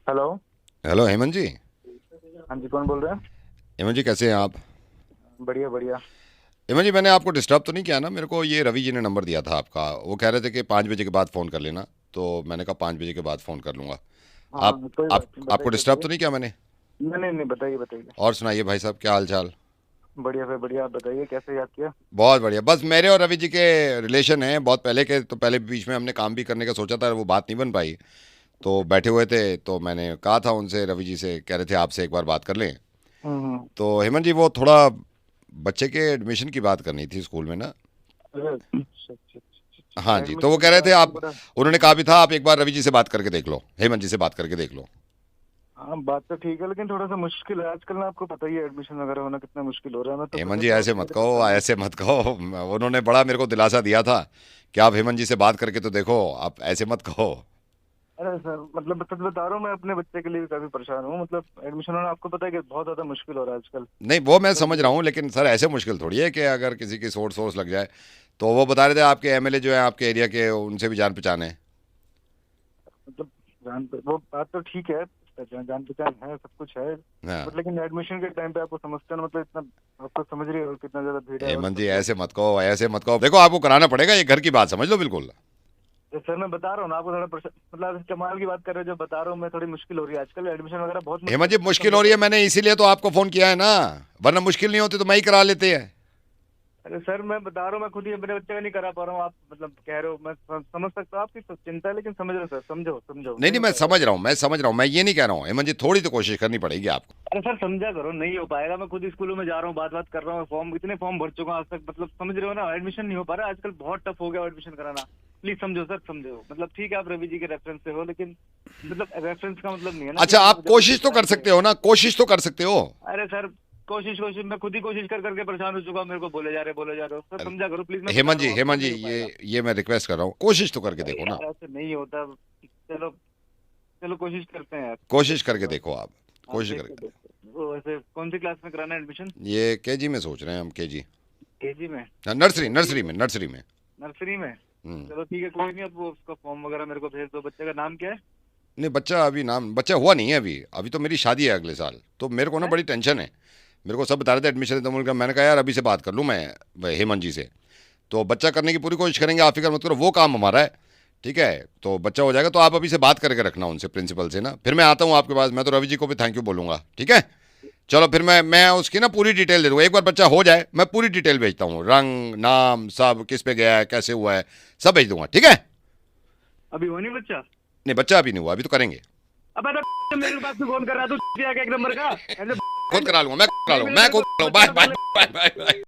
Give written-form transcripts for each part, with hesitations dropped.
Hello. Hello Hemant जी। हाँ जी, कौन बोल रहे हैं? हेमंत जी कैसे हैं आप? बढ़िया बढ़िया। हेमंत जी मैंने आपको डिस्टर्ब तो नहीं किया ना? मेरे को ये रवि जी ने नंबर दिया था आपका, वो कह रहे थे कि 5 बजे के बाद फ़ोन कर लेना। तो मैंने कहा 5 बजे के बाद फ़ोन कर लूँगा। आप हाँ, कोई आप बात नहीं, आपको बताइए डिस्टर्ब बताइए। तो नहीं किया मैंने? नहीं नहीं नहीं, बताइए बताइए। और सुनाइए भाई साहब, क्या हाल चाल? बढ़िया से बढ़िया, आप बताइए कैसे याद किया? बहुत बढ़िया। बस मेरे और रवि जी के रिलेशन हैं बहुत पहले के, तो पहले बीच में हमने काम भी करने का सोचा था, वो बात नहीं बन पाई। तो बैठे हुए थे तो मैंने कहा था उनसे, रवि जी से कह रहे थे आपसे एक बार बात कर लें। हम्म। तो हेमंत जी वो थोड़ा बच्चे के एडमिशन की बात करनी थी स्कूल में ना। अरे अच्छा अच्छा अच्छा हाँ अच्छा, जी, तो वो एडमिशन कह रहे का थे आजकल आप, बड़ा। उन्होंने कहा भी था आप एक बार रवि जी से बात करके देख लो, हेमंत जी से बात करके देख लो। हाँ, बात तो ठीक है, लेकिन थोड़ा सा मुश्किल है आजकल ना, आपको पता ही है एडमिशन वगैरह होना कितना मुश्किल हो रहा है। मैं तो खुद हेमंत जी मतलब ऐसे अपनी मत से कहो, परेशान हूँ। ऐसे मत कहो। उन्होंने बड़ा मेरे को दिलासा दिया था कि आप हेमंत जी से बात करके तो देखो, आप ऐसे मत कहो। अरे सर, मतलब सच बता रहा हूँ, मैं अपने बच्चे के लिए भी काफी परेशान हूँ। मतलब एडमिशन होना आपको पता है कि बहुत ज्यादा मुश्किल हो रहा है आजकल। नहीं वो मैं तो समझ रहा हूँ, लेकिन सर ऐसे मुश्किल थोड़ी है कि अगर किसी की सोर्स सोर्स लग जाए। तो वो बता रहे थे आपके एमएलए जो है आपके एरिया के, उनसे भी जान पहचान है। मतलब वो बात तो ठीक है, जान पहचान है, सब कुछ है। बट हाँ। लेकिन एडमिशन के टाइम पे आपको समझते हैं ना, मतलब इतना आप तो समझ रहे हो कितना ज्यादा भीड़ है और हेमंत जी मतलब। ऐसे मत कहो, ऐसे मत कहो, देखो आपको कराना पड़ेगा, ये घर की बात समझ लो बिल्कुल। तो सर मैं बता रहा हूँ ना आपको, थोड़ा मतलब आप कमाल की बात कर रहे हो, जो बता रहा हूँ मैं, थोड़ी मुश्किल हो रही है आजकल एडमिशन वगैरह, बहुत हेमंत मुश्किल जी है, मैं मुश्किल हो समझा रही है, था। मैंने इसीलिए तो आपको फोन किया है ना, वरना मुश्किल नहीं होती तो मैं ही करा लेते हैं। अरे सर मैं बता रहा हूँ, मैं खुद ही अपने बच्चे का नहीं करा पा रहा हूँ। आप मतलब कह रहे हो, मैं समझ सकता हूँ आपकी चिंता है, लेकिन समझ रहे हो सर, समझो समझो, नहीं नहीं नहीं, हो मैं पाएगा समझ सर। रहा हूँ, मैं समझ रहा हूँ, मैं ये नहीं कह रहा हूँ हेमंत जी, थोड़ी तो कोशिश करनी पड़ेगी आपको। अरे सर समझा करो, नहीं हो पाएगा। मैं खुद ही स्कूलों में जा रहा हूँ, बात बात कर रहा हूँ, फॉर्म इतने फॉर्म भर चुका हूँ आज तक, मतलब समझ रहे हो ना, एडमिशन नहीं हो पा रहा आजकल, बहुत टफ हो गया एडमिशन कराना। प्लीज समझो सर, समझो। मतलब ठीक है आप रवि जी के रेफरेंस से हो, लेकिन मतलब रेफरेंस का मतलब नहीं है ना कि अच्छा आप आप मुझे बच्चे कोशिश तो कर कराएंगे। सकते हो ना, कोशिश तो कर सकते हो। अरे सर, कोशिश कोशिश मैं खुद ही कोशिश कर करके परेशान हो चुका हूँ। मेरे को बोले जा रहे हो सर, समझा करो प्लीज, मैं बता हेमंत रहा जी, हूँ आपको, हेमंत जी, नहीं हो पाएगा। ये मैं रिक्वेस्ट कर रहा हूँ, कोशिश तो करके अरे देखो ना। यार ऐसे नहीं होता। चलो, चलो कोशिश करते हैं यार, कोशिश देखते हैं करके बात। देखो आप, आप कोशिश देखते करके। देखते, वो वैसे कौन सी क्लास में कराना है एडमिशन? ये केजी में सोच रहे हैं हम, केजी। केजी में? नर्सरी, चलो ठीक नर्सरी है। में, नर्सरी में। नर्सरी में? हम्म। चलो ठीक है, कोई नहीं, अब वो उसका फॉर्म वगैरह मेरे को भेज दो। बच्चे का नाम क्या है? नहीं बच्चा अभी, नाम बच्चा हुआ नहीं है अभी, अभी तो मेरी शादी है अगले साल, तो मेरे को ना है? बड़ी टेंशन है। मेरे को सब बता रहे थे एडमिशन, तो मैंने कहा यार अभी से बात कर लूँ मैं हेमंत जी से। तो बच्चा करने की पूरी कोशिश करेंगे, आप फिक्र मत करो, वो काम हमारा है। ठीक है, तो बच्चा हो जाएगा, तो आप अभी से बात करके रखना उनसे, प्रिंसिपल से ना, फिर मैं आता हूँ आपके पास, मैं तो रवि जी को भी थैंक यू बोलूँगा, ठीक है। चलो फिर मैं उसकी ना पूरी डिटेल दे दूँगा, एक बार बच्चा हो जाए मैं पूरी डिटेल भेजता हूँ, रंग नाम सब, किस पे गया है, कैसे हुआ है, सब भेज दूंगा, ठीक है। अभी हो नहीं बच्चा? नहीं बच्चा अभी नहीं हुआ, अभी तो करेंगे। अब तो मेरे पास भी फोन कर रहा तू आके एक नंबर का। ऐसे खुद करा लूंगा, मैं खुद करा नहीं लूंगा, मिले मैं तेरे खुद को, करा लूंगा, बच्चे बाय का कर बाय ले। Bye bye bye.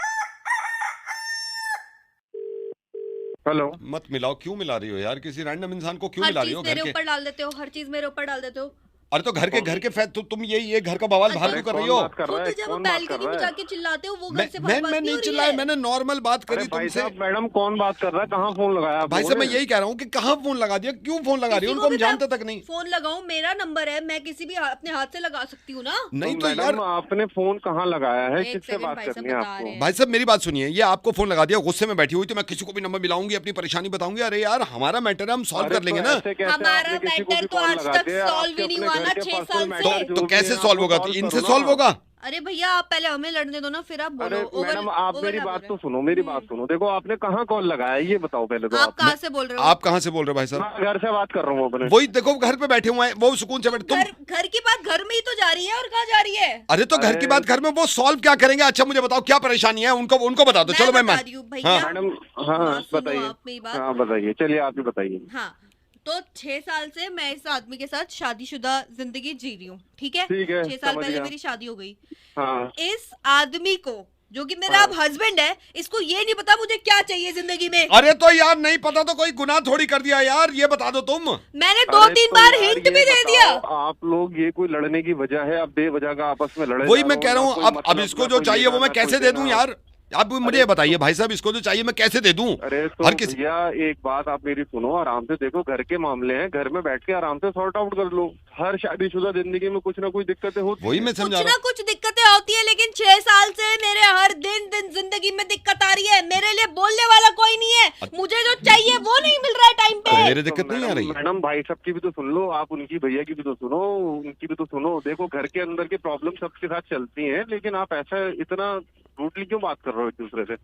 हेलो। मत मिलाओ, क्यों मिला रही हो यार, किसी रैंडम इंसान को क्यों हर मिला रही चीज हो घर मेरे के? ऊपर डाल देते हो, हर चीज मेरे ऊपर डाल देते हो। अरे तो घर के, कौन? घर के फैद तो तुम ये घर का बवाल अच्छा, फालतू अरे कर रही कौन हो। बात कर रहा खुद है, जब कौन बात कर बैल्कनी रहा में है? जाके चिल्लाते हो, वो मैं घर से मैं बाहर मैं बात नहीं नहीं हो रही चिल्लाया, है। मैंने नॉर्मल बात अरे करी भाई तुमसे। साहब, मैडम कौन बात कर रहा है, कहाँ फोन लगाया आप भाई लोगों साहब मैं ने? यही कह रहा हूँ कि कहाँ फोन लगा दिया, क्यों फोन लगा रही हो, किसी उनको को हम भी मैं जानते तक नहीं। फोन लगाऊं, मेरा नंबर है, मैं किसी भी अपने हाथ से लगा सकती हूँ ना। तो नहीं तो मैडम यार, आपने फोन कहाँ लगाया है, एक किससे सेकंड, बात भाई साहब करनी है बता रहे आपको? भाई हैं। साहब मेरी बात सुनिए, ये आपको फोन लगा दिया, गुस्से में बैठी हुई, तो मैं किसी को भी नंबर मिलाऊंगी, अपनी परेशानी बताऊंगी, अरे यार हमारा मैटर है, हम सॉल्व अरे कर तो लेंगे ना। ऐसे कैसे हमारा आपने किसी को मैटर भी तो कॉल आज लगा तक दिया यार? सॉल्व आपके ही नहीं अपने हुआ घर ना के 6 साल पर्सनल से। मैटर तो जो भी कैसे हैं आप सॉल्व वो होगा, तो सॉल्व इनसे करो ना। सॉल्व होगा? अरे भैया, आप पहले हमें लड़ने दो ना, फिर आप बोलो। अरे ओवर मैडम आप ओवर मेरी क्या बोल बात रहे तो सुनो, मेरी बात हैं? सुनो, देखो आपने कहाँ कॉल लगाया है ये बताओ पहले तो आप आप। कहाँ से बोल रहे हो? आप कहाँ से बोल रहे हो भाई साहब? मैं घर से बात कर रहा हूँ अपने। वही देखो, घर पे बैठे हुए हैं वो, सुकून से तो बैठे तुम। घर घर की बात घर में ही तो जा रही है, और कहाँ जा रही है? अरे तो घर की अरे बात घर में, वो सॉल्व क्या करेंगे? अच्छा मुझे बताओ क्या परेशानी है, उनको उनको बता दो, मैं चलो मैं बता मान। रही हूँ हाँ। भैया। मैडम, हाँ हाँ, सुनो बताइए। आप मेरी बात। हाँ बताइए, चलिए आप ही बताइए। हाँ, तो 6 साल से मैं इस आदमी के साथ शादीशुदा जिंदगी जी रही हूँ, ठीक है। ठीक है, 6 साल समझ पहले गया। मेरी शादी हो गई। हाँ इस आदमी को, जो कि मेरा अब हाँ। हस्बैंड है, इसको ये नहीं पता मुझे क्या चाहिए जिंदगी में। अरे तो यार नहीं पता तो कोई गुनाह थोड़ी कर दिया यार, ये बता दो तुम। मैंने दो अरे तीन तो बार यार हिंट ये भी दे दिया। बताओ, आप लोग ये कोई लड़ने की वजह है? अब बेवजह का आपस में लड़े वही जा मैं रहे हो कह रहा ना, हूँ, कोई अब मतलब इसको ना जो कोई चाहिए वो लेना मैं ना कोई कैसे दे दूं देना। यार? आप मुझे अरे ये बताइए तो भाई साहब, इसको जो चाहिए मैं कैसे दे दूं? अरे तो हर किसी। भैया एक बात आप मेरी सुनो, आराम से देखो, घर के मामले हैं, घर में बैठ के आराम से सॉर्ट आउट कर लो। हर शादीशुदा जिंदगी में कुछ ना कुछ दिक्कतें होती वही हैं। मैं समझा कुछ रहा ना हूँ। कुछ दिक्कतें होती है, लेकिन 6 साल से मेरे हर दिन जिंदगी में दिक्कत आ रही है। मेरे लिए बोलने वाला कोई नहीं है, मुझे जो चाहिए वो नहीं मिल रहा है टाइम पे। मेरे दिक्कत नहीं आ रही है। मैडम भाई साहब की भी तो सुन लो, आप उनकी भैया की भी तो सुनो, उनकी भी तो सुनो। देखो घर के अंदर की प्रॉब्लम सबके साथ चलती हैं, लेकिन आप ऐसा इतना रूडली क्यों बात कर रहे हो एक दूसरे से?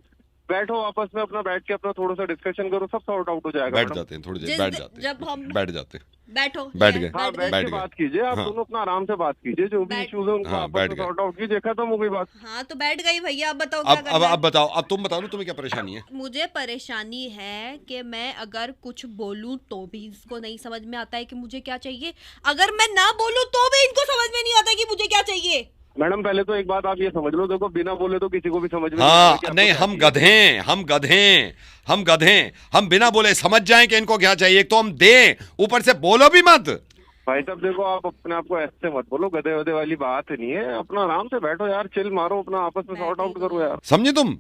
बैठो आपस में, अपना बैठ के अपना थोड़ा सा डिस्कशन करो, सब सॉर्ट आउट हो जाएगा। बैठ जाते हैं थोड़ी देर, बैठ जाते हैं, जब हम बैठ जाते हैं, बैठो बैठ गए। हाँ बैठ बैठ के गए। बात कीजिए, आप हाँ। दोनों अपना आराम से बात कीजिए, जो भी बैठ- इश्यूज है उनको हाँ, आपस बैठ में गए। सॉर्ट आउट कीजिए, खत्म हो गई बात। हाँ तो बैठ गई भैया, अब बताओ क्या करना अब है? बताओ, अब तुम बताओ ना, तुम्हें क्या परेशानी है? मुझे परेशानी है कि मैं अगर कुछ बोलूं तो भी इसको नहीं समझ में आता है कि मुझे क्या चाहिए, अगर मैं ना बोलूं तो भी इनको समझ में नहीं आता कि मुझे क्या चाहिए। मैडम पहले तो एक बात आप ये समझ लो, देखो बिना बोले तो किसी को भी समझ में नहीं हाँ, आएगा कि आपको नहीं, क्या हम चाहिए। गधे हैं, हम गधे हैं, हम गधे हैं। हम बिना बोले समझ जाएं कि इनको क्या चाहिए, एक तो हम दें, ऊपर से बोलो भी मत। भाई साहब देखो, आप अपने आप को ऐसे मत बोलो, गधे वधे वाली बात नहीं है। अपना आराम से बैठो यार, चिल मारो, अपना आपस में सॉर्ट आउट करो यार। समझे तुम?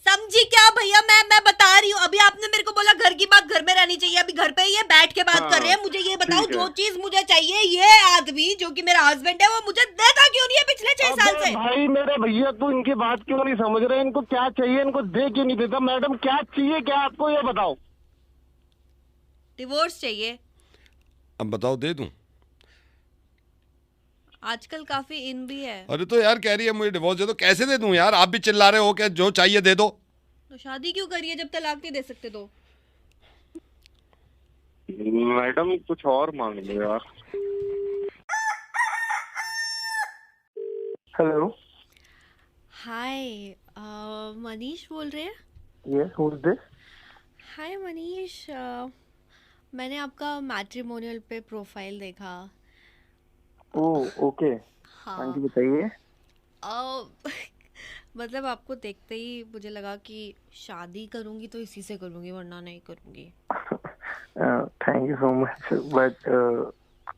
समझी क्या भैया? मैं बता रही हूँ, अभी आपने मेरे को बोला घर की बात घर में रहनी चाहिए, अभी घर पे ये बैठ के बात हाँ, कर रहे हैं। मुझे ये बताओ, ठीक है। जो चीज मुझे चाहिए ये आदमी जो कि मेरा हस्बैंड है वो मुझे देता क्यों नहीं है पिछले 6 साल अबे से? भाई मेरे भैया, तू इनकी बात क्यों नहीं समझ रहे? इनको क्या चाहिए, इनको दे क्यों नहीं देता? मैडम क्या चाहिए, क्या आपको ये बताओ। डिवोर्स चाहिए। अब बताओ, दे दूं? आजकल काफी इन भी है। अरे तो यार कह रही है मुझे डिवोर्स दे दो, कैसे दे दूं यार? आप भी चिल्ला रहे हो कि जो चाहिए दे दो। तो शादी क्यों करिए जब तलाक नहीं दे सकते तो? मैडम कुछ और मांग लो यार। हेलो, हाय, मनीष बोल रहे हैं? Yes, who is this? Hi Manish, मैंने आपका मैट्रिमोनियल पे प्रोफाइल देखा। ओह ओके, हाँ हाँ, जी बताइए। मतलब आपको देखते ही मुझे लगा कि शादी करूंगी तो इसी से करूंगी वरना नहीं करूंगी। Thank you so much, but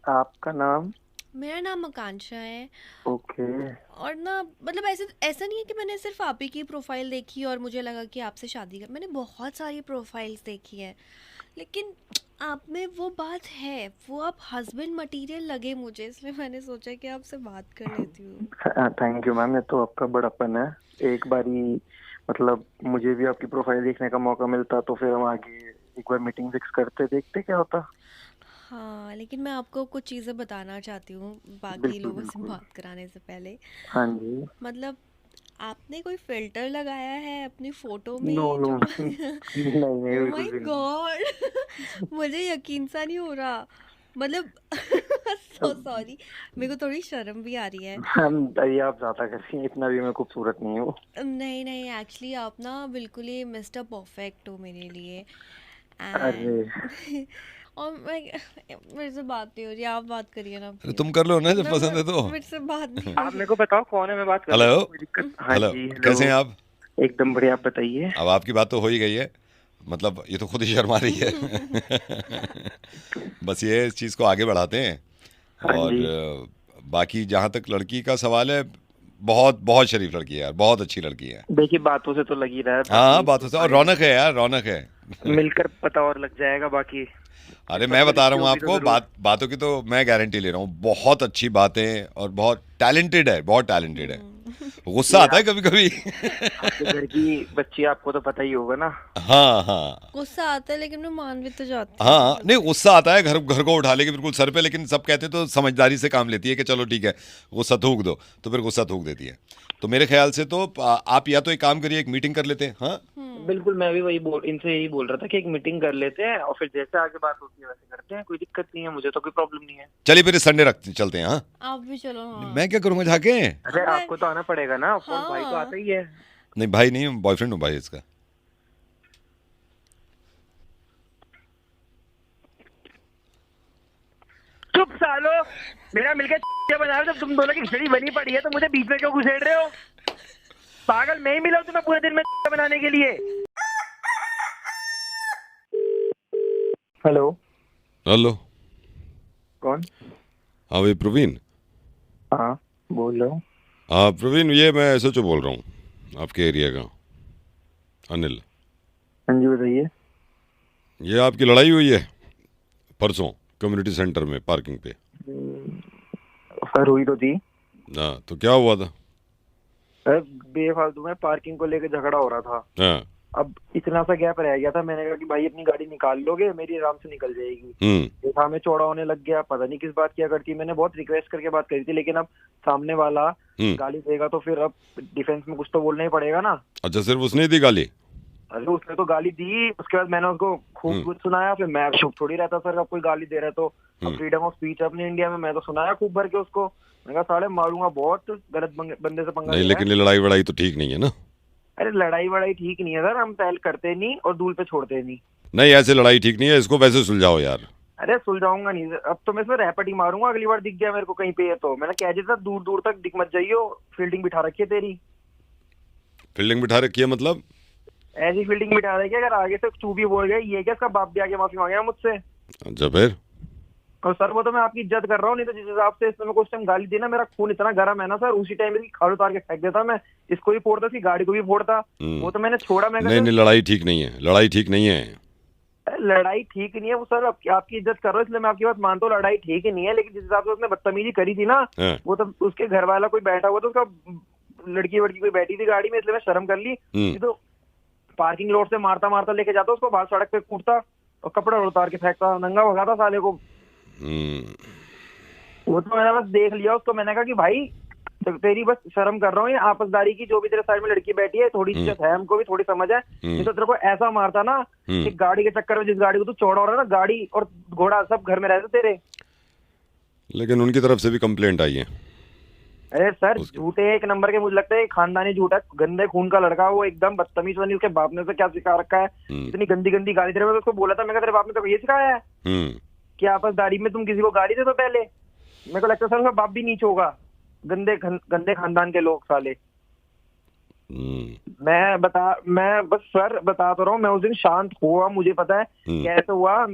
आपका नाम? मेरा नाम आकांक्षा है। ओके, और ना मतलब ऐसा नहीं है कि मैंने सिर्फ आप ही की प्रोफाइल देखी और मुझे लगा कि आपसे शादी कर। मैंने बहुत सारी प्रोफाइल्स देखी है, लेकिन आप में वो बात है, वो आप हस्बैंड मटेरियल लगे मुझे, इसलिए मैंने सोचा कि आपसे बात कर लेती हूँ। थैंक यू मैम, ये तो आपका बड़प्पन है। एक बारी मतलब मुझे भी आपकी प्रोफाइल देखने का मौका मिलता तो फिर हम आगे एक बार मीटिंग फिक्स करते, देखते क्या होता। हाँ, लेकिन मैं आपको कुछ चीज़ें बताना चाहती हूँ बाकी बिल्कुल, लोगों से बिल्कुल। बात कराने से पहले। हाँ जी। मतलब आपने कोई फिल्टर लगाया है अपनी फोटो में? नो नो जो नहीं नहीं, ओह बिल्कुल माय भी नहीं। गॉड मुझे यकीन सा नहीं हो रहा। मतलब सो सॉरी, मेरे को थोड़ी शर्म भी आ रही है। मैम ये आप ज्यादा कर रही हैं, इतना भी मैं खूबसूरत नहीं हूँ। नहीं नहीं, एक्चुअली आप ना बिल्कुल ही मिस्टर परफेक्ट हो मेरे लिए। अरे एंड और मेरे से बात नहीं हो रही, आप बात करिए ना अरे प्लीज। तुम कर लो ना जब पसंद है तो। मेरे से बात नहीं आप मेरे को बताओ कौन है, मैं बात कर हेलो। रहा हूँ, कोई दिक्कत? हाँ हेलो, जी, हेलो। कैसे हैं आप? एकदम बढ़िया, आप बताइए। अब आपकी बात तो हो ही गई है, मतलब ये तो खुद ही शर्मा रही है। बस ये इस चीज़ को आगे बढ़ाते हैं। हाँ और जी। बाकी जहाँ तक लड़की का सवाल है, बहुत बहुत शरीफ लड़की है यार, बहुत अच्छी लड़की है। देखिए बातों से तो लगी रहा है, हाँ, बाकी बातों से, और रौनक है यार, रौनक है। मिलकर पता और लग जाएगा बाकी। अरे मैं बता रहा हूँ लड़कियों की तो आपको, जरूर। बातों की तो मैं गारंटी ले रहा हूँ, बहुत अच्छी बातें और बहुत टैलेंटेड है, बहुत टैलेंटेड है। गुस्सा आता है कभी कभी। आपके घर की बच्ची, आपको तो पता ही होगा ना। हाँ हाँ गुस्सा आता है लेकिन मैं मान भी तो जाती हूँ। हाँ, नहीं गुस्सा आता है, घर घर को उठा लेके बिल्कुल सर पे, लेकिन सब कहते हैं तो समझदारी से काम लेती है कि चलो ठीक है गुस्सा थूक दो, तो फिर गुस्सा थूक देती है। तो मेरे ख्याल से तो आप या तो एक काम करिए, एक मीटिंग कर लेते हैं। हाँ बिल्कुल, मैं भी वही इनसे यही बोल रहा था कि एक मीटिंग कर लेते हैं और फिर जैसे आगे बात होती है वैसे करते हैं, कोई दिक्कत नहीं है, मुझे तो कोई प्रॉब्लम नहीं है। चलिए फिर इस संडे रखते चलते हैं। हाँ, आप भी चलो। हाँ। मैं क्या करूँगा जाके? अरे अबे, आपको तो आना पड़ेगा ना, फोन भाई तो हाँ। आता ही है। नहीं भाई नहीं, बॉयफ्रेंड हूँ भाई इसका। चुप सालो, मेरा मिलकर बना रहे हो, जब तुम दोनों की खिचड़ी बनी पड़ी है तो मुझे बीच में क्यों घुसेड़ रहे हो? पागल, मैं ही मिला हूं तुम्हें पूरे दिन में बनाने के लिए। हेलो, हेलो, कौन? हाँ भाई प्रवीण। हाँ बोल रहा हूँ। हाँ प्रवीण, ये मैं SHO बोल रहा हूँ आपके एरिया का, अनिल। हाँ जी बताइए। ये आपकी लड़ाई हुई है परसों कम्युनिटी सेंटर में पार्किंग पे। सर हुई तो थी। हाँ, तो क्या हुआ था? अरे बेफालतू में पार्किंग को लेके झगड़ा हो रहा था। हाँ। अब इतना सा गैप रह गया था, मैंने कहा कि भाई अपनी गाड़ी निकाल लोगे, मेरी आराम से निकल जाएगी। देखा मैं चौड़ा होने लग गया, पता नहीं किस बात किया करती। मैंने बहुत रिक्वेस्ट करके बात करी थी, लेकिन अब सामने वाला गाली देगा तो फिर अब डिफेंस में कुछ तो बोलना ही पड़ेगा ना। अच्छा, सिर्फ उसने दी गाली? अरे उसने तो गाली दी, उसके बाद मैंने उसको खूब कुछ सुनाया। फिर मैं चुप थोड़ी रहता सर, अब कोई गाली दे रहा है तो। अब फ्रीडम ऑफ स्पीच है अपने इंडिया में, मैं तो सुनाया खूब भर के उसको। मैंने कहा साले मारूंगा, बहुत गलत बंदे से पंगा नहीं, लिया लेकिन ये लड़ाई वड़ाई तो ठीक नहीं है ना। अरे लड़ाई वड़ाई ठीक नहीं है सर, हम पहल करते नहीं और दूल पे छोड़ते नहीं। नहीं, ऐसे लड़ाई ठीक नहीं है, इसको वैसे सुलझाओ यार। अरे सुलझाऊंगा नहीं सर, अब तो मैं इसमें रैपट ही मारूंगा। अगली बार दिख गया मेरे को कहीं पे तो मैंने कह दिया था दूर दूर तक दिख मत जाइयो, फील्डिंग बिठा रखी है तेरी। फील्डिंग बिठा रखी है मतलब? ऐसी फील्डिंग बिठा रखी है, अगर आगे से चूभी बोल गया ये क्या, इसका बाप भी आके माफी मांगेगा मुझसे। अच्छा, फिर? और सर वो तो मैं आपकी इज्जत कर रहा हूँ, नहीं तो जिस हिसाब से इसने मेरे को उस टाइम गाली दी ना, मेरा खून इतना गर्म है ना सर, उसी टाइम इसकी खाल उतार के फेंक देता मैं। इसको भी फोड़ता, इसकी गाड़ी को भी फोड़ता। वो तो मैंने छोड़ा। मैं नहीं, लड़ाई ठीक नहीं है, लड़ाई ठीक नहीं है। लड़ाई ठीक नहीं है वो सर, आपकी इज्जत कर रहा हूँ इसलिए मैं आपकी बात मानता हूँ, लड़ाई ठीक ही नहीं है। लेकिन जिस हिसाब से उसने बदतमीजी करी थी ना, वो तो उसके घर वाला कोई बैठा हुआ था, उसका लड़की वड़की कोई बैठी थी गाड़ी में, इसलिए मैं शर्म कर ली। तो पार्किंग लॉट से मारता मारता लेके जाता उसको, बाहर सड़क पे कूटता और कपड़ा उतार के फेंकता, नंगा भगाता साले को। वो तो मैंने बस देख लिया उसको, मैंने कहा कि भाई तेरी बस शर्म कर रहा हूँ, ये आपसदारी की, जो भी तेरे साइड में लड़की बैठी है थोड़ी इज्जत है, हमको भी थोड़ी समझ है। नहीं तो तेरे को ऐसा मारता ना कि गाड़ी के चक्कर में, जिस गाड़ी को तू चौड़ा हो रहा है ना, गाड़ी और घोड़ा सब घर में रहते तेरे। लेकिन उनकी तरफ से भी कंप्लेंट आई है। अरे सर झूठे एक नंबर के, मुझे लगता है खानदानी झूठा, गंदे खून का लड़का वो, एकदम बदतमीज बनी। उसके बाप ने उसे क्या सिखा रखा है, इतनी गंदी गंदी गाली दे रहे। मैं उसको बोला था, मैं कहा तेरे बाप ने तो ये सिखाया है कि आपसदारी में तुम किसी को गाली दे दो पहले। मेरे को लगता है सर उसका बाप भी नीच होगा, गंदे खानदान के लोग साले। मैं बस सर बता तो रहा हूँ, मैं उस दिन शांत हुआ, मुझे पता है कैसे हुआ।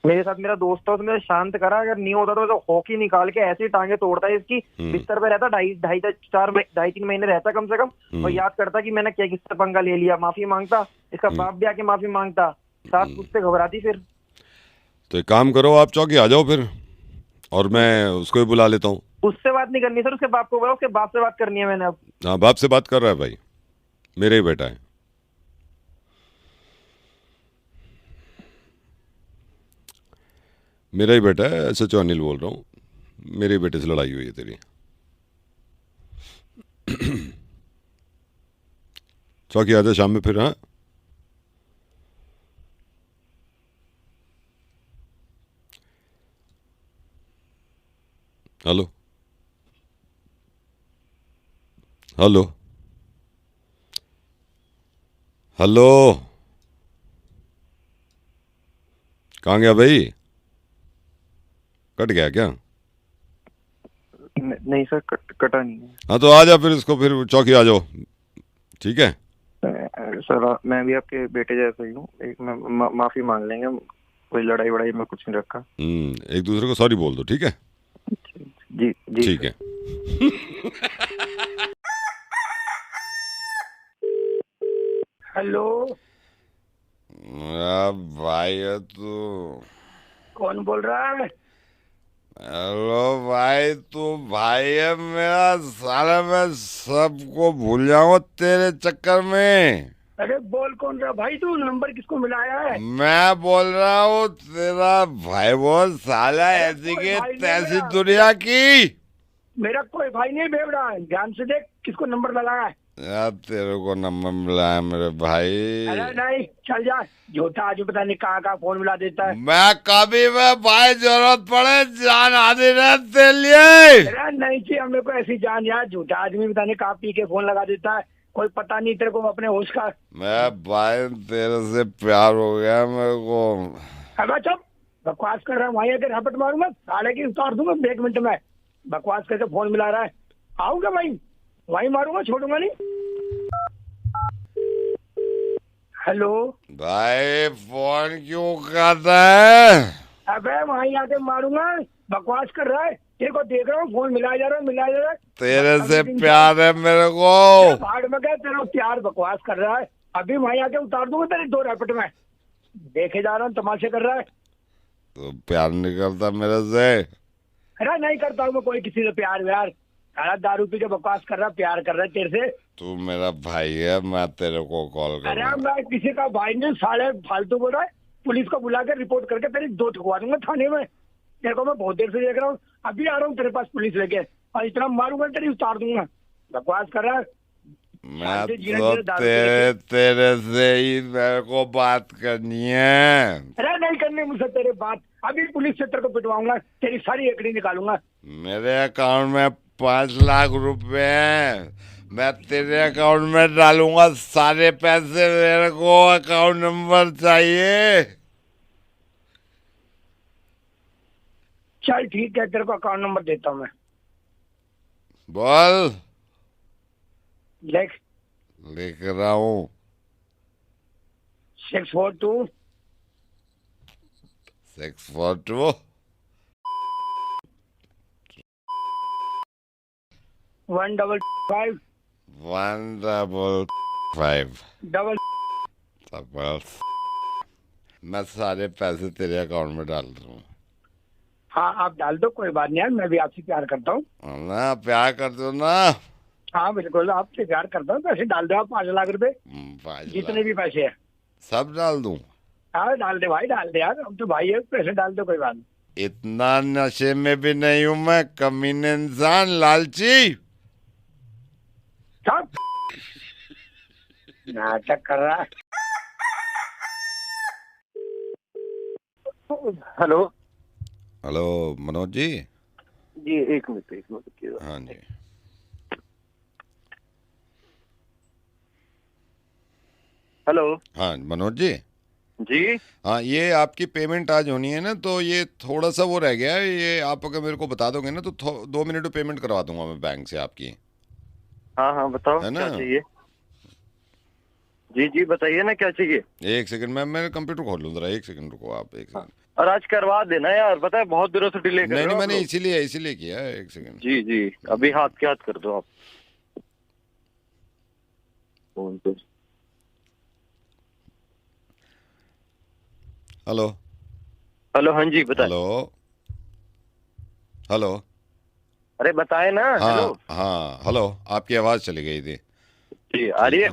मेरे साथ मेरा दोस्त था, उसने शांत करा। अगर नहीं होता तो हॉकी निकाल के ऐसी टांगे तोड़ता है इसकी। बिस्तर पे रहता, ढाई तीन महीने रहता कम से कम, और याद करता कि मैंने क्या किससे पंगा ले लिया, माफी मांगता। इसका बाप भी आके माफी मांगता, सास उससे घबराती। फिर तो एक काम करो, आप चौकी आ जाओ फिर, और मैं उसको ही बुला लेता हूँ। उससे बात नहीं करनी सर, उसके बाप को बोला, उसके बाप से बात करनी है मैंने अब। हाँ, बाप से बात कर रहा है भाई, मेरे ही बेटा है। मेरा ही बेटा है, SHO अनिल बोल रहा हूँ। मेरे ही बेटे से लड़ाई हुई है तेरी। चौकी आ जा शाम में फिर। हाँ, हेलो हेलो हेलो, कहाँ गया भाई? कट गया क्या? नहीं सर, कटा नहीं है। हाँ तो आ जा फिर, इसको फिर चौकी आ जाओ, ठीक है? सर मैं भी आपके बेटे जैसा ही हूँ, एक माफी मांग लेंगे, कोई लड़ाई वड़ाई में कुछ नहीं रखा। एक दूसरे को सॉरी बोल दो, ठीक है? जी जी ठीक है। हेलो भाई तू कौन बोल रहा है? हेलो भाई, तू भाई है मेरा, साला मैं सबको भूल जाऊंगा तेरे चक्कर में। अरे बोल कौन रहा भाई, तू नंबर किसको मिलाया है? मैं बोल रहा हूँ तेरा भाई, बोल साला, ऐसी के तैसी दुनिया की। मेरा कोई भाई नहीं बेवड़ा है, ध्यान से देख किसको नंबर लगाया है। यार तेरे को नंबर मिला है मेरे भाई। अरे नहीं, चल जा, झूठा आज पता नहीं कहाँ फोन मिला देता है। मैं कभी में भाई जरूरत पड़े जान हाजिर है तेरे लिए। अरे नहीं चाहिए हमें को ऐसी जान यार, झूठा आदमी पता नहीं कहाँ पी के फोन लगा देता है, कोई पता नहीं तेरे को अपने होश का। मैं भाई तेरे से प्यार हो गया मेरे को। अबे चुप, बकवास कर रहा है, वहीं आके रपट मारूंगा, साले की उतार दूंगा 1 मिनट में। बकवास करके फोन मिला रहा है, आऊंगा भाई, वहीं मारूंगा, छोड़ूंगा नहीं। हेलो भाई, फोन क्यों करता है? अबे वहीं आके मारूंगा, बकवास कर रहा है, तेरे को देख रहा हूँ, फोन मिलाया जा रहा है। तेरे से प्यार है मेरे को। भाड़ में गया तेरा प्यार, बकवास कर रहा है, अभी वहीं आके उतार दूंगा तेरे 2 रैपट में। देखे जा रहा हूँ, तमाशे कर रहा है। तो प्यार नहीं करता मेरे से? अरे नहीं करता हूँ मैं कोई किसी से प्यार व्यार, सारा दारू पी के बकवास कर रहा, प्यार कर रहा है तेरे से। तू मेरा भाई है, मैं तेरे को कॉल अरे करूंगा। मैं किसी का भाई नहीं, साले फालतू बोल रहा है। पुलिस को बुला के रिपोर्ट करके तेरी दो ठुकवा दूंगा थाने में। तेरे को मैं बहुत देर से देख रहा हूँ, अभी आ रहा हूँ तेरे पास पुलिस लेके, और इतना मारूंगा तेरी उतार दूंगा। बकवास कर रहा है। मैं शांति जीने तो के लिए दारू पी के- तेरे से ही मेरे को बात करनी है। अरे नहीं करनी मुझसे तेरे बात, अभी पुलिस से तेरे को पिटवाऊंगा, तेरी सारी एकड़ी निकालूंगा। मेरे अकाउंट में 5 लाख रुपए हैं, मैं तेरे अकाउंट में डालूंगा सारे पैसे। मेरे को अकाउंट नंबर चाहिए। चल ठीक है, तेरे को अकाउंट नंबर देता हूँ मैं। बोल। लिख। लिख रहा हूँ। 642 642 155 155 डबल। मैं सारे पैसे तेरे अकाउंट में डाल दूँ हाँ आप डाल दो, कोई बात नहीं यार, मैं भी आपसे प्यार करता हूँ। ना। प्यार कर दो ना। हाँ बिल्कुल आपसे प्यार करता हूँ, पैसे डाल दो आप 5 लाख रुपए, 5 जितने लाख भी पैसे है। सब डाल दूँ? हाँ डाल दे भाई, डाल दे यार, अब तो भाई है, पैसे डाल दो, कोई बात नहीं। इतना नशे में भी नहीं हूँ मैं, कमीने इंसान, लालची। सब नाटक कर रहा है। Hello hello Manoj ji. जी, एक मिनट। हाँ जी। हेलो हाँ मनोज जी। जी। हाँ, ये आपकी पेमेंट आज होनी है ना, तो ये थोड़ा सा वो रह गया है। ये आप अगर मेरे को बता दोगे ना, तो 2 मिनट में पेमेंट करवा दूंगा मैं बैंक से आपकी। हाँ बताओ, है ना? क्या चाहिए? जी बताइए ना, क्या चाहिए? 1 सेकंड, मैं कंप्यूटर खोल लूँ जरा। 1 सेकंड रुको आप, 1 सेकंड। और आज करवा देना यार, पता है बहुत दिनों से डिले कर रहे नहीं, हो आप मैंने लोग। इसीलिए किया है। 1 सेकंड। जी अभी हाथ के हाथ कर दो आप फोन पे। हेलो। हेलो, हाँ जी बताए। हेलो। अरे बताए ना। हेलो। हाँ हेलो। आपकी आवाज़ चली गई थी। जी आ रही है।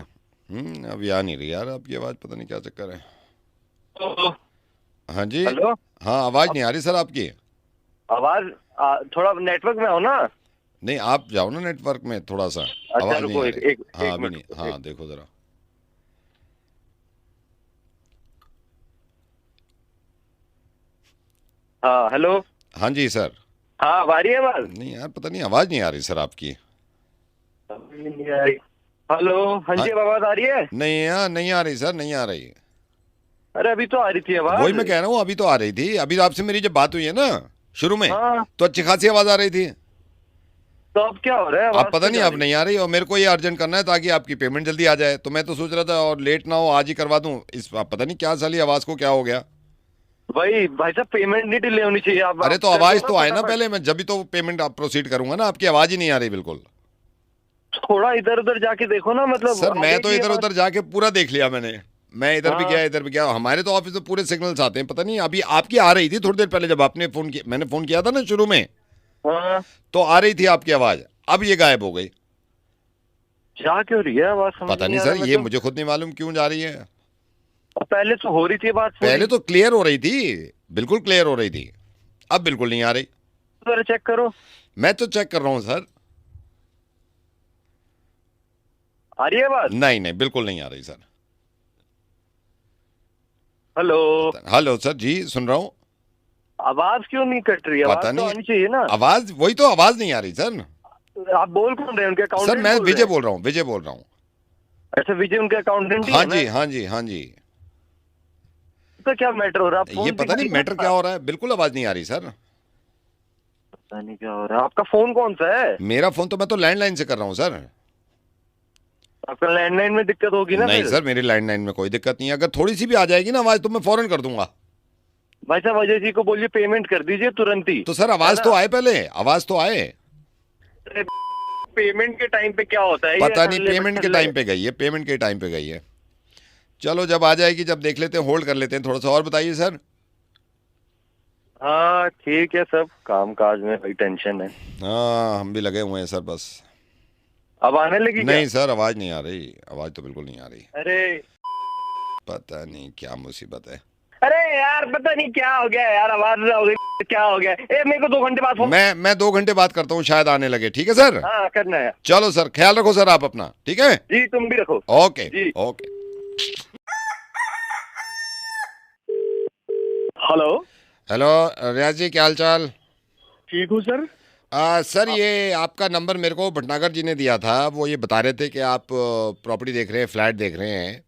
अभी आ नहीं रही यार आपकी आवाज़, पता नहीं क्या चक्कर है। तो हाँ जी। हेलो। हाँ, आवाज़ नहीं आ रही सर आपकी। आवाज थोड़ा नेटवर्क में हो ना। नहीं, आप जाओ ना नेटवर्क में थोड़ा सा। अच्छा आवाज़ नहीं रुको, आ एक रही। एक हाँ एक अभी मिनट नहीं। रुको, हाँ देखो जरा। हाँ हेलो। हाँ जी सर। हाँ आ रही है आवाज? नहीं यार, पता नहीं आवाज़ नहीं आ रही सर आपकी। नहीं आ रही। हेलो, हाँ जी, हाँ। अब आवाज आ रही है? नहीं यार, नहीं आ रही सर, नहीं आ रही। अरे अभी तो आ रही थी आवाज। वही मैं कह रहा हूँ, अभी तो आ रही थी। अभी आपसे मेरी जब बात हुई है ना शुरू में, हाँ। तो अच्छी खासी आवाज़ आ रही थी। तो अब क्या हो रहा है? आवाज अब पता क्यों नहीं, जा अब रही? नहीं आ रही। और मेरे को ये अर्जेंट करना है ताकि आपकी पेमेंट जल्दी आ जाए। तो मैं तो सोच रहा था और लेट ना हो, आज ही करवा दूं। इस पता नहीं क्या साली आवाज़ को क्या हो गया। भाई साहब, पेमेंट नहीं डिले होनी चाहिए। आप अरे तो कर दो आवाज़ तो आए ना फटाफट। पहले, मैं जब भी तो पेमेंट आप प्रोसीड करूंगा ना। आपकी आवाज़ ही नहीं आ रही बिल्कुल। थोड़ा इधर उधर जाके देखो ना, मतलब सर मैं तो आगे की इधर आवाज- उधर जाके पूरा देख लिया मैंने। मैं इधर भी हाँ। गया, इधर भी गया। हमारे तो ऑफिस में पूरे सिग्नल्स आते हैं। पता नहीं, अभी आपकी आ रही थी थोड़ी देर पहले, जब आपने फोन किया, मैंने फोन किया था ना शुरू में, हाँ। तो आ रही थी आपकी आवाज़। अब ये गायब हो गई। जा क्यों रही है आवाज? समझ पता नहीं आ रहा सर, मेरे ये को। मुझे खुद नहीं मालूम क्यों जा रही है। पहले तो हो रही थी बात पूरी। पहले तो क्लियर हो रही थी, बिल्कुल क्लियर हो रही थी। अब बिल्कुल नहीं आ रही। जरा चेक करो। मैं तो चेक कर रहा हूँ सर। आ रही है आवाज? नहीं नहीं, बिल्कुल नहीं आ रही सर। हेलो। हेलो सर जी, सुन रहा हूँ। आवाज क्यों नहीं कट रही है? पता आवाज तो नहीं। आनी चाहिए ना। आवाज, वही तो आवाज नहीं आ रही सर। आप बोल कौन रहे हैं? उनके सर अकाउंटेंट मैं बोल रहे विजय हैं? बोल रहा हूँ, विजय बोल रहा हूँ। अच्छा, विजय उनके अकाउंटेंट ही हाँ है ना? जी, हाँ जी, हाँ जी। तो क्या मैटर हो रहा है? आप ये फोन पता नहीं दिखाइए मैटर ना। क्या हो रहा है, बिल्कुल आवाज नहीं आ रही सर। पता नहीं क्या हो रहा है। आपका फोन कौन सा है? मेरा फोन तो, मैं तो लैंडलाइन से कर रहा हूँ सर। आपका लैंडलाइन में दिक्कत होगी ना? नहीं फिर सर, मेरी लैंडलाइन में कोई दिक्कत नहीं है। अगर थोड़ी सी भी आ जाएगी ना आवाज, तो मैं फौरन कर दूंगा। भाई साहब, अजय जी को बोलिए पेमेंट कर दीजिए तुरंत ही। तो सर आवाज है तो ना? आए, पहले आवाज तो आए। अरे, पेमेंट के टाइम पे क्या होता है? पता ये नहीं, अनलिमिटेड पेमेंट के ले- टाइम पे गई है, पेमेंट के टाइम पे गई है। चलो जब आ जाएगी, जब देख लेते हैं, होल्ड कर लेते हैं थोड़ा सा। और बताइए सर। हाँ ठीक है, सब काम काज में बड़ी टेंशन है। हाँ हम भी लगे हुए हैं सर, बस। अब आने लगी क्या? नहीं सर, आवाज नहीं आ रही, आवाज तो बिल्कुल नहीं आ रही। अरे पता नहीं क्या मुसीबत है। अरे यार पता नहीं क्या हो गया यार, आवाज हो गई, क्या हो गया? मेरे को 2 घंटे बाद फोन। मैं 2 घंटे बाद करता हूँ, शायद आने लगे। ठीक है सर? हाँ करना है। चलो सर, ख्याल रखो सर आप अपना। ठीक है जी, तुम भी रखो। ओके जी। ओके। हेलो। हेलो रियाज जी, क्या हाल चाल? ठीक हूँ सर। सर ये आपका नंबर मेरे को भटनागर जी ने दिया था। वो ये बता रहे थे कि आप प्रॉपर्टी देख रहे हैं, फ्लैट देख रहे हैं।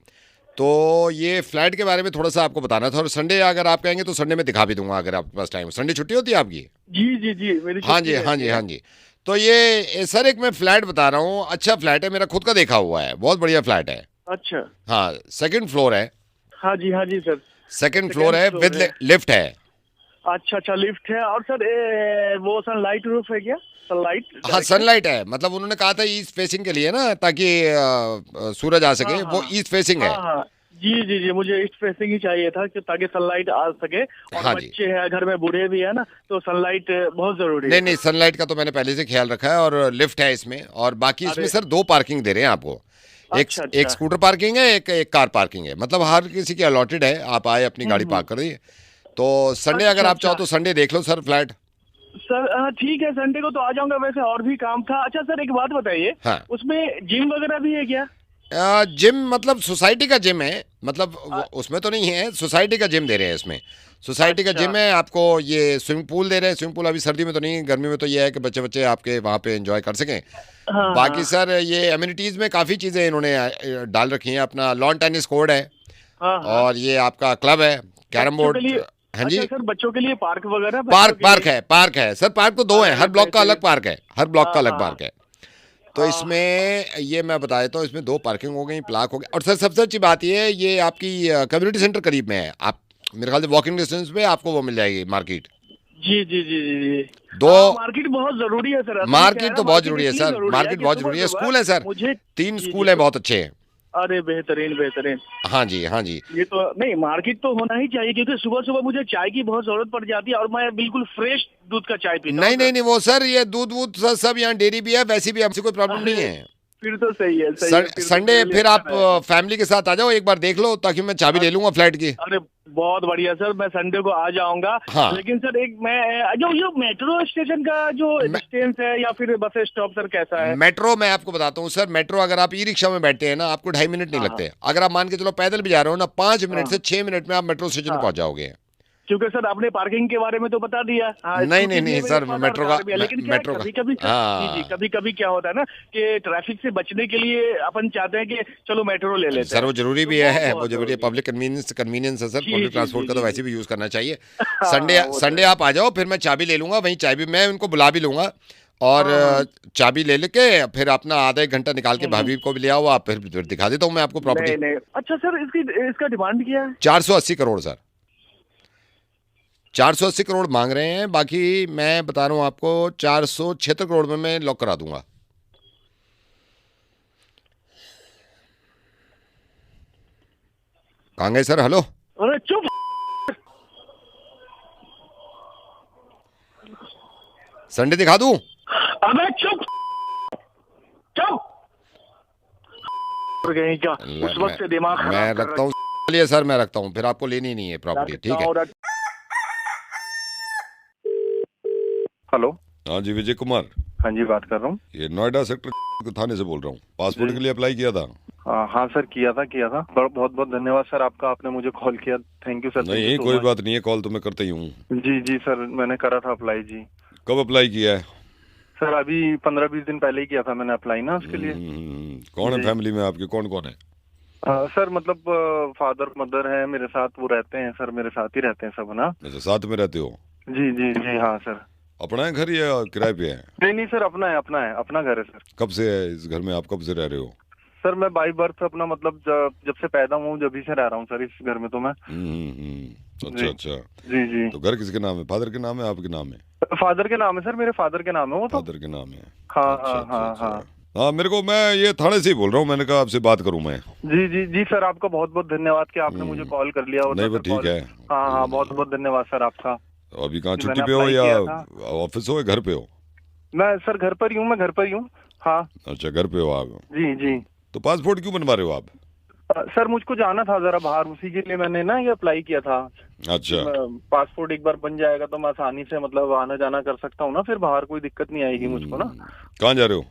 तो ये फ्लैट के बारे में थोड़ा सा आपको बताना था, और संडे अगर आप कहेंगे तो संडे में दिखा भी दूंगा, अगर आपके पास टाइम। संडे छुट्टी होती है आपकी? जी जी जी, मेरी हाँ जी हाँ जी हाँ जी। तो ये सर एक मैं फ्लैट बता रहा हूँ, अच्छा फ्लैट है, मेरा खुद का देखा हुआ है, बहुत बढ़िया फ्लैट है। अच्छा। हाँ, 2nd फ्लोर है। हाँ जी सर। 2nd फ्लोर है, विद लिफ्ट है। अच्छा, लिफ्ट है। और सर वो सनलाइट रूफ है क्या? सनलाइट? हाँ सनलाइट है, मतलब उन्होंने कहा था ईस्ट फेसिंग के लिए ना, ताकि सूरज आ सके। वो ईस्ट फेसिंग है। हाँ जी, मुझे ईस्ट फेसिंग ही चाहिए था कि ताकि सनलाइट आ सके। और हाँ जी। बच्चे हैं घर में, बूढ़े भी है ना, तो सनलाइट बहुत जरूरी नहीं है। नहीं, सनलाइट का तो मैंने पहले से ख्याल रखा है, और लिफ्ट है इसमें। और बाकी इसमें सर 2 पार्किंग दे रहे हैं आपको। एक स्कूटर पार्किंग है, एक कार पार्किंग है, मतलब हर किसी की अलॉटेड है। आप आए अपनी गाड़ी पार्क कर दिए। तो संडे अगर आप चाहो तो संडे देख लो सर फ्लैट। सर ठीक है, संडे को तो आ जाऊंगा। वैसे और भी काम था। अच्छा सर, एक बात बताइए। हाँ। उसमें जिम वगैरह भी है क्या? जिम मतलब सोसाइटी का जिम है, मतलब उसमें तो नहीं है, सोसाइटी का जिम दे रहे हैं इसमें। सोसाइटी का जिम है। आपको ये स्विमिंग पूल दे रहे हैं। स्विमिंग पूल अभी सर्दी में तो नहीं, गर्मी में तो ये है कि बच्चे आपके वहाँ पे एंजॉय कर सकें। बाकी सर ये एमिनिटीज में काफ़ी चीज़ें इन्होंने डाल रखी हैं। अपना लॉन टेनिस कोर्ट है, और ये आपका क्लब है, कैरम बोर्ड। हाँ जी सर, बच्चों के लिए पार्क वगैरह? पार्क है सर। पार्क तो 2 हैं, हर ब्लॉक का अलग पार्क है, हर ब्लॉक का अलग पार्क है। तो इसमें ये मैं बता देता हूँ, इसमें 2 पार्किंग हो गई, प्लाक हो गया। और सर सबसे अच्छी बात ये है, ये आपकी कम्युनिटी सेंटर करीब में है। आप मेरे ख्याल से वॉकिंग डिस्टेंस पे आपको वो मिल जाएगी मार्केट। जी। 2 मार्केट बहुत जरूरी है सर। मार्केट तो बहुत जरूरी है सर, मार्केट बहुत जरूरी है। स्कूल है सर, 3 स्कूल है, बहुत अच्छे हैं। अरे बेहतरीन। हाँ जी हाँ जी। ये तो नहीं, मार्केट तो होना ही चाहिए, क्योंकि सुबह सुबह मुझे चाय की बहुत जरूरत पड़ जाती है, और मैं बिल्कुल फ्रेश दूध का चाय पीता हूँ। नहीं वो सर, ये दूध सब यहाँ डेयरी भी है, वैसे भी हमसे कोई प्रॉब्लम नहीं है। फिर तो सही है। संडे फिर आप फैमिली के साथ आ जाओ, एक बार देख लो, ताकि मैं चाबी ले लूंगा फ्लैट की। अरे बहुत बढ़िया सर, मैं संडे को आ जाऊंगा। हाँ। लेकिन सर एक मैं जो मेट्रो स्टेशन का जो डिस्टेंस है, या फिर बस स्टॉप सर कैसा है? मेट्रो मैं आपको बताता हूँ सर। मेट्रो अगर आप ई रिक्शा में बैठते हैं ना, आपको 2.5 मिनट नहीं लगते। अगर आप मान के चलो पैदल भी जा रहे हो ना, 5 मिनट से 6 मिनट में आप मेट्रो स्टेशन पहुंच जाओगे। क्योंकि सर आपने पार्किंग के बारे में तो बता दिया। नहीं सर, मेट्रो का लेकिन मेट्रो कभी कभी क्या होता है ना, कि ट्रैफिक से बचने के लिए अपन चाहते हैं कि चलो मेट्रो ले लेते हैं। सर वो जरूरी भी है, वो जरूरी है। पब्लिक कन्वीनियंस है सर, पब्लिक ट्रांसपोर्ट का तो वैसे भी यूज करना चाहिए। संडे आप आ जाओ, फिर मैं चाबी ले लूंगा, वहीं चाबी मैं उनको बुला भी लूंगा, और चाबी ले लेके फिर अपना आधा 1 घंटा निकाल के भाभी को भी ले आओ आप, फिर दिखा देता हूँ मैं आपको प्रॉपर्टी। अच्छा सर, इसका डिमांड क्या है? 480 करोड़ सर, 480 करोड़ मांग रहे हैं। बाकी मैं बता रहा हूँ आपको, 476 करोड़ में मैं लॉक करा दूंगा। कहाँ गए सर? हेलो। अरे चुप। संडे दिखा दूं? अबे चुप। गई क्या? उस वक्त से दिमाग खराब मैं रखता हूँ सर, मैं रखता हूँ, फिर आपको लेनी नहीं है प्रॉपर्टी। ठीक है। हेलो। हाँ जी, विजय कुमार। हाँ जी, बात कर रहा हूँ। ये नोएडा सेक्टर थाने से बोल रहा हूँ। पासपोर्ट के लिए अप्लाई किया था? हाँ सर, किया था। बहुत बहुत धन्यवाद सर आपका, आपने मुझे कॉल किया। Thank you sir. नहीं कोई बात नहीं है, कॉल तो मैं करता ही हूँ। जी सर, मैंने करा था अप्लाई जी। कब अप्लाई किया है? सर अभी 15-20 दिन पहले ही किया था मैंने अप्लाई ना उसके लिए। कौन है फैमिली में आपके, कौन कौन है? सर मतलब फादर मदर है मेरे साथ, वो रहते हैं सर, मेरे साथ ही रहते हैं सब ना। अच्छा, साथ में रहते हो? जी हाँ सर। अपना है घर या किराए पे है? नहीं सर, अपना है, अपना घर है सर। कब से है इस घर में, आप कब से रह रहे हो? सर मैं बाई बर्थ अपना मतलब जब से पैदा हुआ हूँ जब से रह रहा हूँ सर इस घर में तो मैं। अच्छा। जी। तो घर किसके नाम है? फादर के नाम है, आपके नाम है? फादर के नाम है सर, मेरे फादर के नाम है वो तो। फादर के नाम है? हाँ। हाँ, मेरे को, मैं ये थाने से ही बोल रहा हूँ, मैंने कहा आपसे बात करूँ मैं। जी सर, आपका बहुत बहुत धन्यवाद कि आपने मुझे कॉल कर लिया। नहीं वो ठीक है। हाँ, बहुत बहुत धन्यवाद सर आपका। अभी कहाँ कि छुट्टी मैंने पे हो apply या किया था। ऑफिस हो या घर पे हो? मैं सर घर पर ही हूँ, मैं घर पर ही हूँ। हाँ अच्छा घर पे हो आप। जी जी। तो पासपोर्ट क्यों बनवा रहे हो आप? सर मुझको जाना था जरा बाहर, उसी के लिए मैंने ना ये अप्लाई किया था। अच्छा पासपोर्ट एक बार बन जाएगा तो मैं आसानी से मतलब आना जाना कर सकता हूँ ना, फिर बाहर कोई दिक्कत नहीं आएगी मुझको ना। कहाँ जा रहे हो?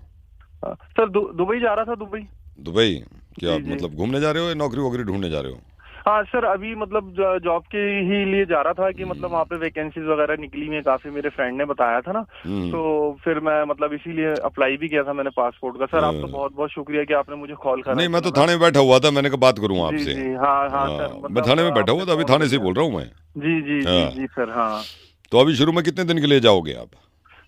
सर दुबई जा रहा था, दुबई। दुबई? क्या जी, जी। मतलब घूमने जा रहे हो या नौकरी वोकरी ढूंढने जा रहे हो? हाँ सर, अभी मतलब जॉब के ही लिए जा रहा था कि मतलब वहाँ पे वैकेंसीज वगैरह निकली हुई है काफी, मेरे फ्रेंड ने बताया था ना। तो फिर मैं मतलब इसीलिए अप्लाई भी किया था मैंने पासपोर्ट का। सर आपका बहुत बहुत शुक्रिया कि आपने मुझे कॉल करा। नहीं मैं तो थाने में बैठा हुआ था, मैंने कहा बात करूँ जी आपसे। जी। हाँ हाँ सर, मैं मतलब थाने में बैठा हुआ आपने था, अभी कॉल थाने से किया। बोल रहा हूँ मैं। जी जी जी हाँ। जी सर। हाँ तो अभी शुरू में कितने दिन के लिए जाओगे आप?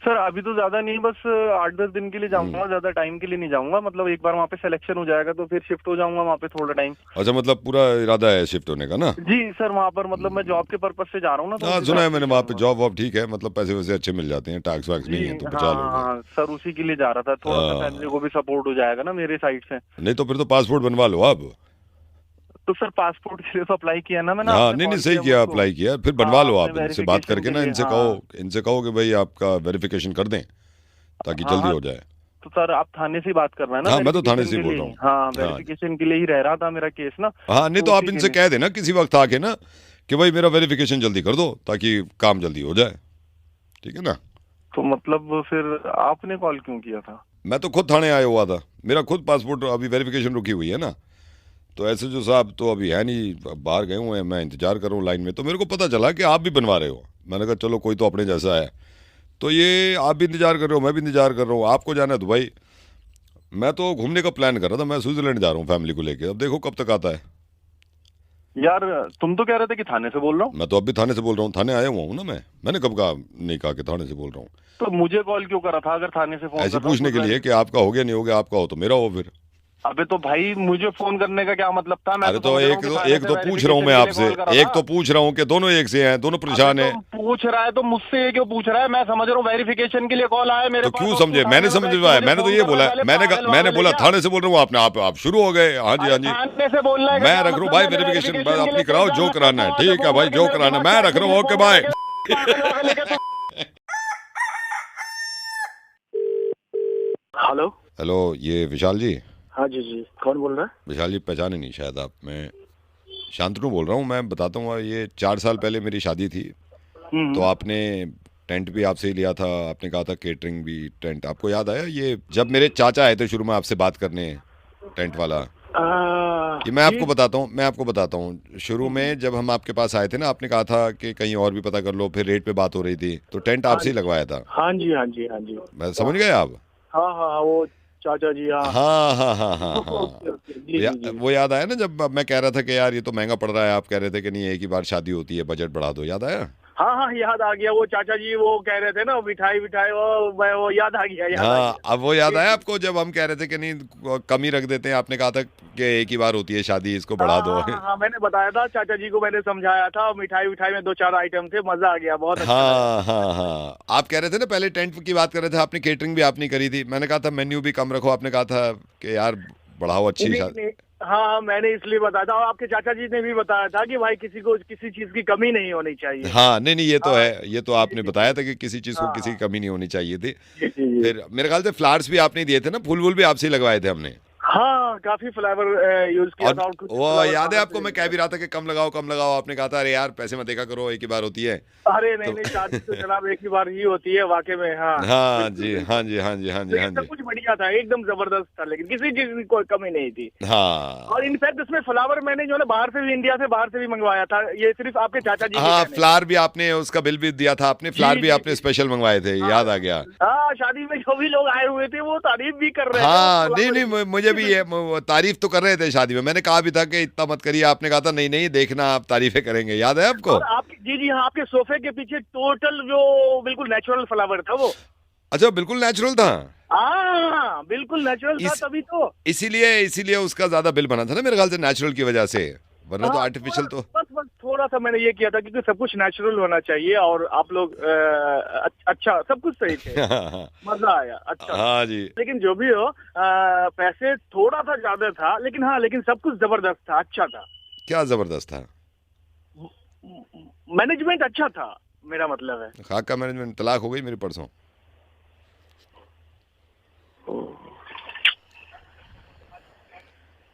सर अभी तो ज्यादा नहीं, बस 8-10 दिन के लिए जाऊंगा, ज्यादा टाइम के लिए नहीं जाऊंगा। मतलब एक बार वहाँ पे सिलेक्शन हो जाएगा तो फिर शिफ्ट हो जाऊंगा वहाँ पे थोड़ा टाइम। अच्छा मतलब पूरा इरादा है शिफ्ट होने का ना? जी सर, वहाँ पर मतलब मैं जॉब के पर्पज से जा रहा हूँ ना, तो हाँ उस सुना है हिसाब से मैंने, वहाँ पे जाऊंगा। जॉब वॉब ठीक है, मतलब पैसे वैसे अच्छे मिल जाते हैं, टैक्स वैक्स जी नहीं है तो हाँ बचा लोगे। हाँ सर, उसी के लिए जा रहा था, थोड़ा सा फैमिली को भी सपोर्ट हो जाएगा ना मेरे साइड से। नहीं तो फिर तो पासपोर्ट बनवा लो आप। तो सर पासपोर्ट के लिए तो अप्लाई किया ना मैंने, हाँ आपने नहीं नहीं कॉल सही किया किया, मुझको। अप्लाई किया, फिर बनवा हाँ लो आपने आप इनसे बात वेरिफिकेशन करके के ना, लिए। हाँ इनसे कहो कि भाई आपका वेरिफिकेशन कर दें ताकि हाँ जल्दी हाँ। हो जाए। तो सर आप थाने से ही बात कर रहे हैं ना हाँ मैं तो थाने वेरिफिकेशन से ही के बोल लिए? रहा हूँ। हाँ हाँ वेरिफिकेशन के लिए ही रह रहा था मेरा केस ना। हाँ नहीं तो तो आप उसी के इनसे लिए। कह देना किसी वक्त आके ना कि भाई मेरा वेरिफिकेशन जल्दी कर दो ताकि काम जल्दी हो जाए, ठीक है ना? तो मतलब फिर आपने कॉल क्यों किया था? मैं तो खुद थाने आया हुआ था, मेरा खुद पासपोर्ट अभी वेरिफिकेशन रुकी हुई है ना। तो ऐसे जो साहब तो अभी है नहीं, बाहर गए हुए हैं, मैं इंतजार कर रहा हूँ लाइन में, तो मेरे को पता चला कि आप भी बनवा रहे हो। मैंने कहा चलो कोई तो अपने जैसा है। तो ये आप भी इंतजार कर रहे हो, मैं भी इंतजार कर रहा हूँ, आपको जाना है दुबई, मैं तो घूमने का प्लान कर रहा था, मैं स्विट्जरलैंड जा रहा हूँ फैमिली को लेके, अब देखो कब तक आता है। यार तुम तो कह रहे थे कि थाने से बोल रहा हूँ। मैं तो अब भी थाने से बोल रहा हूँ, थाने आया हुआ हूँ ना मैंने कब कहा, नहीं कहा कि थाने से बोल रहा हूँ। तो मुझे कॉल क्यों करा था अगर थाने से फोन ऐसे कर रहा हूँ पूछने के लिए कि आपका हो गया नहीं हो गया, आपका हो तो मेरा हो फिर। अबे तो भाई मुझे फोन करने का क्या मतलब था? मैं अरे तो तो समझ रहा एक हूँ कि तो थाने एक से तो पूछ रहा हूँ वेरिफिकेशन मैं के लिए आपसे, कॉल करा एक था। तो पूछ रहा हूँ कि दोनों एक से हैं, दोनों परेशान अबे हैं। तो पूछ रहा है तो मुझसे ये क्यों पूछ रहा है? मैं समझ रहा हूँ वेरिफिकेशन के लिए कॉल आया मेरे तो पास। क्यों और तू समझे, थाने मैंने में समझ बैठ के पाया, मुझे मैंने तो फोन ये कर बोला, रहा है, मैंने पागल मैंने वागल बोला है क्या? थाने से बोल रहा हूँ, आपने आप शुरू हो गए। हाँ जी हाँ जी, थाने से बोलना है मैं क्या रख रहा हूँ मतलब भाई है? वेरिफिकेशन, वेरिफिकेशन के अपनी लिए कराओ जा, जो मैं कराना है, वहाँ से ठीक है फोन भाई करके जो मेरे कराना है, दिमाग मैं खराब रख रहा हूँ, मुझे ओके फोन बाय। करके पागल वागल है क्या तू? हेलो हेलो, ये विशाल जी? हाँ जी जी, कौन बोल रहा है? विशाल जी पहचाने नहीं शायद आप, मैं शांतनु बोल रहा हूँ। मैं बताता हूँ, ये 4 साल पहले मेरी शादी थी, तो आपने टेंट भी आपसे ही लिया था, आपने कहा था केटरिंग भी, टेंट आपको याद आया? ये जब मेरे चाचा आए थे शुरू में आपसे बात करने, टेंट वाला, ये मैं जी आपको बताता हूँ शुरू में जब हम आपके पास आए थे ना, आपने कहा था कि कहीं और भी पता कर लो, फिर रेट पे बात हो रही थी, तो टेंट हाँ आपसे ही लगवाया था। हाँ जी हाँ जी हाँ जी। मैं समझ गए आप? हाँ हाँ वो चाचा जी, हाँ। हाँ हाँ हाँ हाँ हाँ। ओके ओके, जी जी जी। वो याद आया ना जब मैं कह रहा था कि यार ये तो महंगा पड़ रहा है, आप कह रहे थे कि नहीं एक ही बार शादी होती है, बजट बढ़ा दो, याद आया? हाँ हाँ याद आ गया, वो चाचा जी वो कह रहे थे ना मिठाई विठाई, वो याद आ गया, याद आ हाँ गया। अब वो याद आया आपको जब हम कह रहे थे कि नहीं कम ही रख देते हैं, आपने कहा था कि एक ही बार होती है शादी, इसको बढ़ा दो। हाँ, मैंने बताया था चाचा जी को, मैंने समझाया था, मिठाई विठाई में 2-4 आइटम थे, मजा आ गया, बहुत अच्छा लगा। हाँ आप कह रहे थे ना पहले टेंट की बात कर रहे थे, आपने केटरिंग भी आपने करी थी, मैंने कहा था मेन्यू भी कम रखो, आपने कहा था कि यार बढ़ाओ अच्छी नहीं, शादी। नहीं, हाँ मैंने इसलिए बताया था, और आपके चाचा जी ने भी बताया था कि भाई किसी को किसी चीज की कमी नहीं होनी चाहिए। हाँ नहीं नहीं ये तो हाँ, है, ये तो आपने बताया था कि किसी चीज को किसी की कमी नहीं होनी चाहिए थी। जी जी जी। फिर मेरे ख्याल से फ्लावर्स भी आपने दिए थे ना, फूल वूल भी आपसे ही लगवाए थे हमने। हाँ काफी फ्लेवर यूज किया था, और और कुछ वो फ्लेवर याद है खाने आपको, से मैं कह भी रहा था कि कम लगाओ, आपने कहा था अरे यार पैसे मत देखा करो, एक ही बार होती है। अरे नहीं तो नहीं, शादी तो जनाब एक ही बार ही होती है वाकई में। हाँ हाँ बिल्कुल, जी बिल्कुल। हाँ जी हाँ जी हाँ जी हाँ लेकिन सब जी कुछ बढ़िया था, एकदम जबरदस्त था, लेकिन किसी चीज की कोई कमी नहीं थी। हाँ और इनफैक्ट उसमें फ्लावर मैंने जो है ना बाहर से भी, इंडिया से बाहर से भी मंगवाया था, ये सिर्फ आपके चाचा जी के हाँ कहने। फ्लावर भी आपने, उसका बिल भी दिया था आपने, फ्लावर भी जी, आपने जी। स्पेशल मंगवाए थे, याद आ गया। हाँ शादी में जो भी लोग आए हुए थे वो तारीफ भी कर रहे थे हाँ वो नहीं flower नहीं की। मुझे भी ये तारीफ तो कर रहे थे शादी में, मैंने कहा भी था कि इतना मत करिए, आपने कहा था नहीं नहीं देखना आप तारीफें करेंगे, याद है आपको? और आपके जी जी हाँ, आपके सोफे के पीछे टोटल जो बिल्कुल नेचुरल फ्लावर था वो। अच्छा बिल्कुल नेचुरल था। हाँ बिल्कुल नेचुरल था, तभी तो। इसीलिए उसका ज्यादा बिल बना था ना मेरे ख्याल से, नेचुरल की वजह से, वरना तो हाँ, आर्टिफिशियल तो। बस थोड़ा सा मैंने ये किया था क्योंकि सब कुछ नेचुरल होना चाहिए, और आप लोग अच्छा सब कुछ सही थे, मजा आया, अच्छा। हाँ जी लेकिन जो भी हो, पैसे थोड़ा सा ज्यादा था, लेकिन सब कुछ जबरदस्त था, अच्छा था। क्या जबरदस्त था? मैनेजमेंट अच्छा था, मेरा मतलब है। खाका मैनेजमेंट, तलाक हो गई मेरी परसों।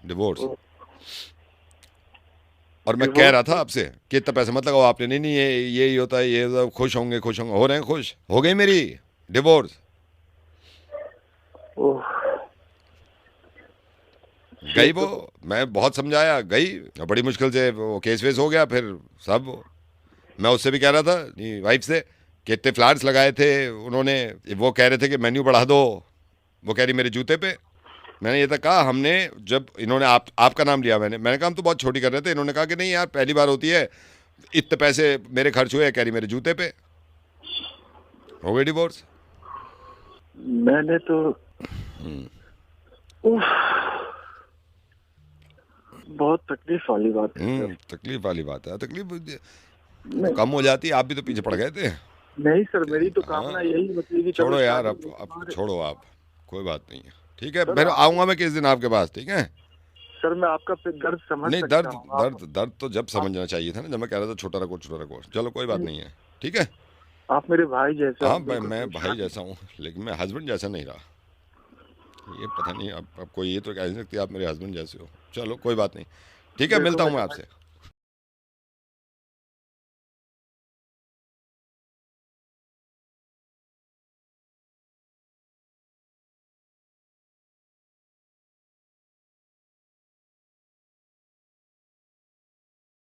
डिवोर्स। और मैं कह रहा था आपसे कि इतना पैसा मत लगाओ आपने, नहीं नहीं ये ही होता है, ये होता है, खुश होंगे, हो रहे हैं खुश, हो गई मेरी डिवोर्स। गई वो, मैं बहुत समझाया, गई, बड़ी मुश्किल से वो केस वेस हो गया, फिर सब। मैं उससे भी कह रहा था वाइफ से कि इतने फ्लैट्स लगाए थे उन्होंने, वो कह रहे थे कि मेन्यू बढ़ा दो, वो कह रही मेरे जूते पे। मैंने ये तक कहा, हमने जब इन्होंने आपका नाम लिया, मैंने कहा हम तो बहुत छोटी कर रहे थे, इन्होंने कहा कि नहीं यार पहली बार होती है, इतने पैसे मेरे खर्च हुए, कह रही मेरे जूते पे। हो गई डिवोर्स। मैंने तो बहुत तकलीफ वाली बात है। तकलीफ वाली बात है, तकलीफ तो कम हो जाती, आप भी तो पीछे पड़ गए थे। नहीं सर, मेरी तो कामना यही होती है। छोड़ो यार, अब छोड़ो आप, कोई बात नहीं है, ठीक है। मैं आऊंगा मैं किस दिन आपके पास, ठीक है सर। मैं आपका दर्द समझ नहीं, सकता हूं। दर्द तो जब समझना चाहिए था ना, जब मैं कह रहा था छोटा रखो। चलो कोई बात नहीं है, ठीक है। आप मेरे भाई जैसे। हाँ मैं भाई जैसा हूँ, लेकिन मैं हस्बैंड जैसा नहीं रहा। ये पता नहीं अब कोई ये तो कह नहीं सकती आप मेरे हस्बैंड जैसे हो। चलो कोई बात नहीं, ठीक है, मिलता हूँ मैं आपसे।